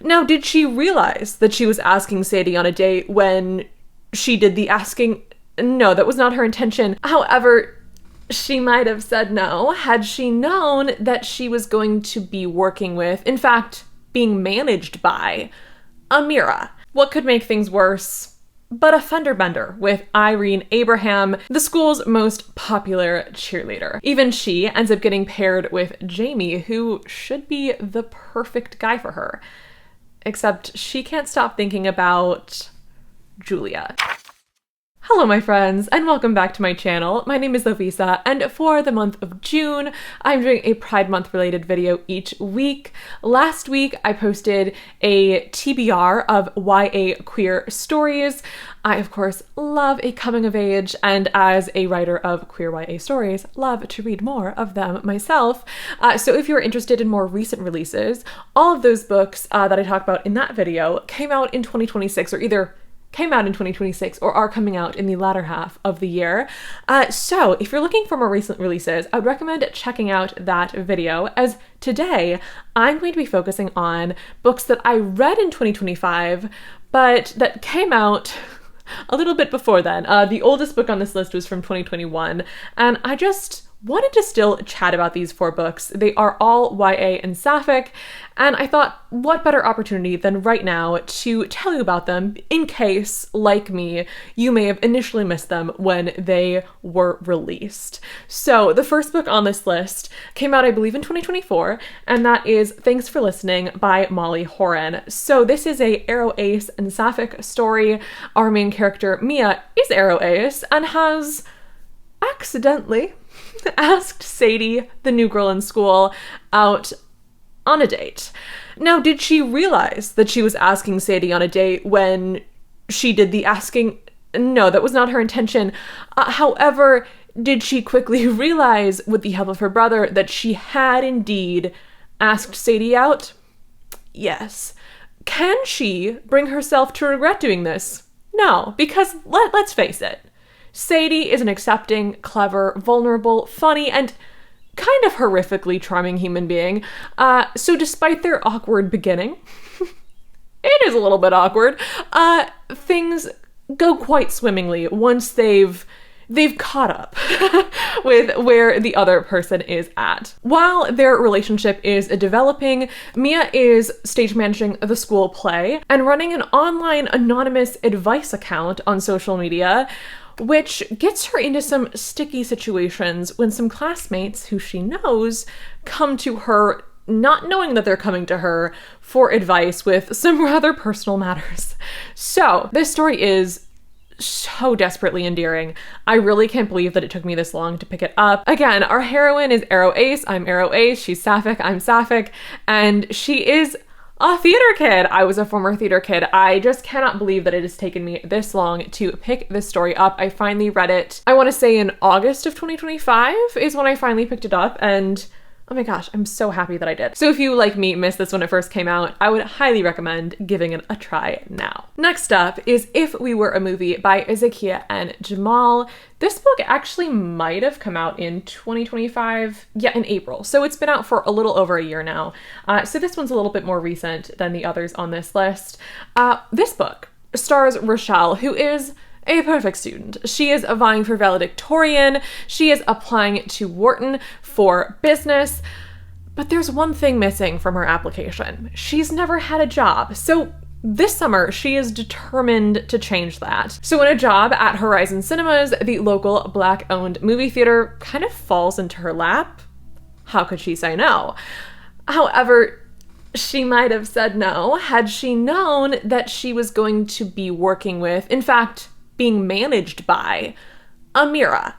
Now, did she realize that she was asking Sadie on a date when she did the asking? No, that was not her intention. However, she might have said no had she known that she was going to be working with, in fact, being managed by, Amira. What could make things worse but a fender bender with Irene Abraham, the school's most popular cheerleader. Even she ends up getting paired with Jamie, who should be the perfect guy for her. Except she can't stop thinking about Julia. Hello my friends, and welcome back to my channel. My name is Lovisa, and for the month of June, I'm doing a Pride Month related video each week. Last week, I posted a TBR of YA queer stories. I, of course, love a coming of age, and as a writer of queer YA stories, love to read more of them myself. So if you're interested in more recent releases, all of those books that I talked about in that video came out in 2026, or either came out in 2026 or are coming out in the latter half of the year. So if you're looking for more recent releases, I would recommend checking out that video, as today I'm going to be focusing on books that I read in 2025, but that came out a little bit before then. The oldest book on this list was from 2021, and I just wanted to still chat about these 4 books. They are all YA and Sapphic, and I thought, what better opportunity than right now to tell you about them in case, like me, you may have initially missed them when they were released. So the first book on this list came out, I believe, in 2024, and that is Thanks for Listening by Molly Horan. So this is a Aro Ace and Sapphic story. Our main character, Mia, is Aro Ace and has accidentally asked Sadie, the new girl in school, out on a date. Now, did she realize that she was asking Sadie on a date when she did the asking? No, that was not her intention. However, did she quickly realize, with the help of her brother, that she had indeed asked Sadie out? Yes. Can she bring herself to regret doing this? No, because let's face it, Sadie is an accepting, clever, vulnerable, funny, and kind of horrifically charming human being. So despite their awkward beginning, it is a little bit awkward, things go quite swimmingly once they've caught up with where the other person is at. While their relationship is developing, Mia is stage managing the school play and running an online anonymous advice account on social media, which gets her into some sticky situations when some classmates who she knows come to her, not knowing that they're coming to her for advice with some rather personal matters. So this story is so desperately endearing. I really can't believe that it took me this long to pick it up. Again, our heroine is Aro Ace. I'm Aro Ace. She's Sapphic. I'm Sapphic. And she is a theater kid. I was a former theater kid. I just cannot believe that it has taken me this long to pick this story up. I finally read it, I want to say in August of 2025 is when I finally picked it up, and oh my gosh, I'm so happy that I did. So if you, like me, missed this when it first came out, I would highly recommend giving it a try now. Next up is If We Were a Movie by Zakiya and Jamal. This book actually might have come out in 2025, yeah, in April. So it's been out for a little over a year now. So this one's a little bit more recent than the others on this list. This book stars Rochelle, who is a perfect student. She is vying for valedictorian. She is applying to Wharton for business, but there's one thing missing from her application. She's never had a job. So this summer, she is determined to change that. So when a job at Horizon Cinemas, the local Black-owned movie theater, kind of falls into her lap, how could she say no? However, she might have said no had she known that she was going to be working with, in fact, being managed by, Amira,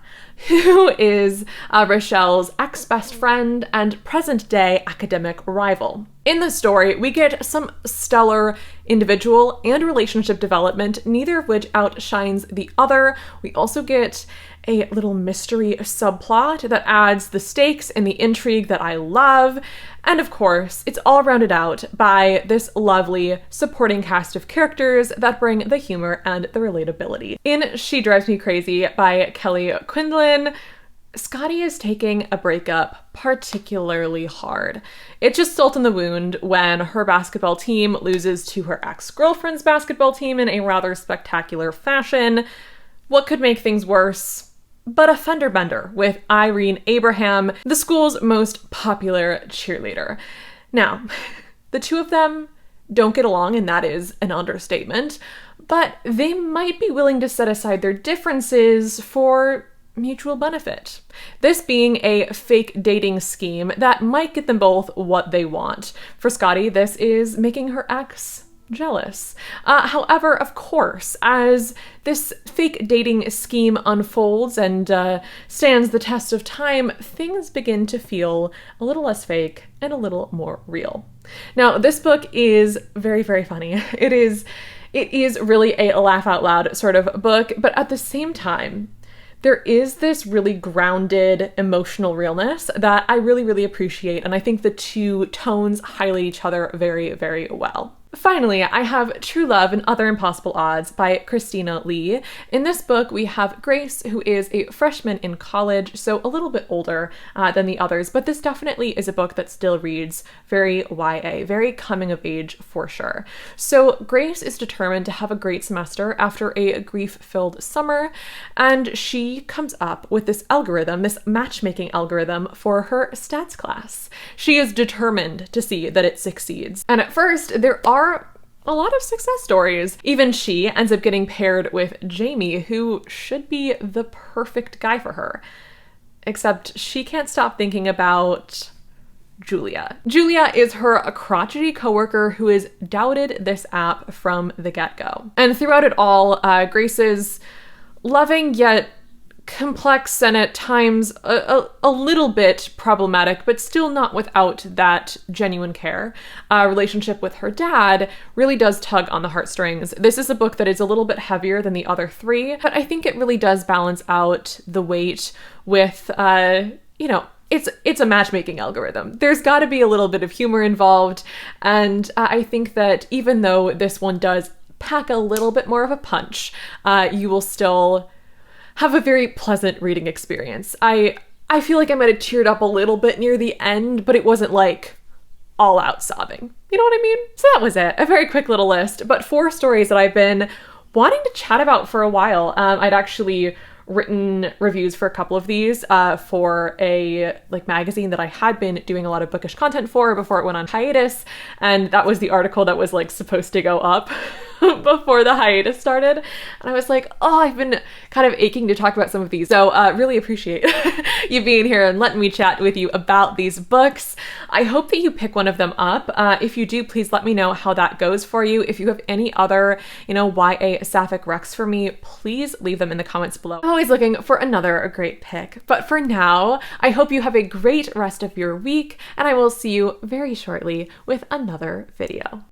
who is Rochelle's ex-best friend and present-day academic rival. In the story, we get some stellar individual and relationship development, neither of which outshines the other. We also get a little mystery subplot that adds the stakes and the intrigue that I love. And of course, it's all rounded out by this lovely supporting cast of characters that bring the humor and the relatability. In She Drives Me Crazy by Quindlen, Scotty is taking a breakup particularly hard. It's just salt in the wound when her basketball team loses to her ex-girlfriend's basketball team in a rather spectacular fashion. What could make things worse but a fender bender with Irene Abraham, the school's most popular cheerleader. Now, the two of them don't get along, and that is an understatement, but they might be willing to set aside their differences for mutual benefit. This being a fake dating scheme that might get them both what they want. For Scotty, this is making her ex jealous. However, of course, as this fake dating scheme unfolds and stands the test of time, things begin to feel a little less fake and a little more real. Now, this book is very, very funny. It is really a laugh out loud sort of book, but at the same time, there is this really grounded emotional realness that I really, really appreciate, and I think the two tones highlight each other very, very well. Finally, I have True Love and Other Impossible Odds by Christina Lee. In this book, we have Grace, who is a freshman in college, so a little bit older than the others, but this definitely is a book that still reads very YA, very coming of age for sure. So Grace is determined to have a great semester after a grief-filled summer, and she comes up with this algorithm, this matchmaking algorithm for her stats class. She is determined to see that it succeeds. And at first, there are a lot of success stories. Even she ends up getting paired with Jamie, who should be the perfect guy for her. Except she can't stop thinking about Julia. Julia is her crotchety coworker who has doubted this app from the get-go. And throughout it all, Grace's loving yet complex and at times a little bit problematic, but still not without that genuine care, relationship with her dad really does tug on the heartstrings. This is a book that is a little bit heavier than the other three, but I think it really does balance out the weight with, it's a matchmaking algorithm. There's got to be a little bit of humor involved, and I think that even though this one does pack a little bit more of a punch, you will still have a very pleasant reading experience. I feel like I might have teared up a little bit near the end, but it wasn't like all out sobbing. You know what I mean? So that was it. A very quick little list, but 4 stories that I've been wanting to chat about for a while. I'd actually written reviews for a couple of these for a magazine that I had been doing a lot of bookish content for before it went on hiatus, and that was the article that was supposed to go up before the hiatus started, and I was like, oh, I've been kind of aching to talk about some of these, so really appreciate you being here and letting me chat with you about these books. I hope that you pick one of them up. If you do, please let me know how that goes for you. If you have any other YA Sapphic recs for me, please leave them in the comments below. I'm always looking for another great pick, but for now, I hope you have a great rest of your week, and I will see you very shortly with another video.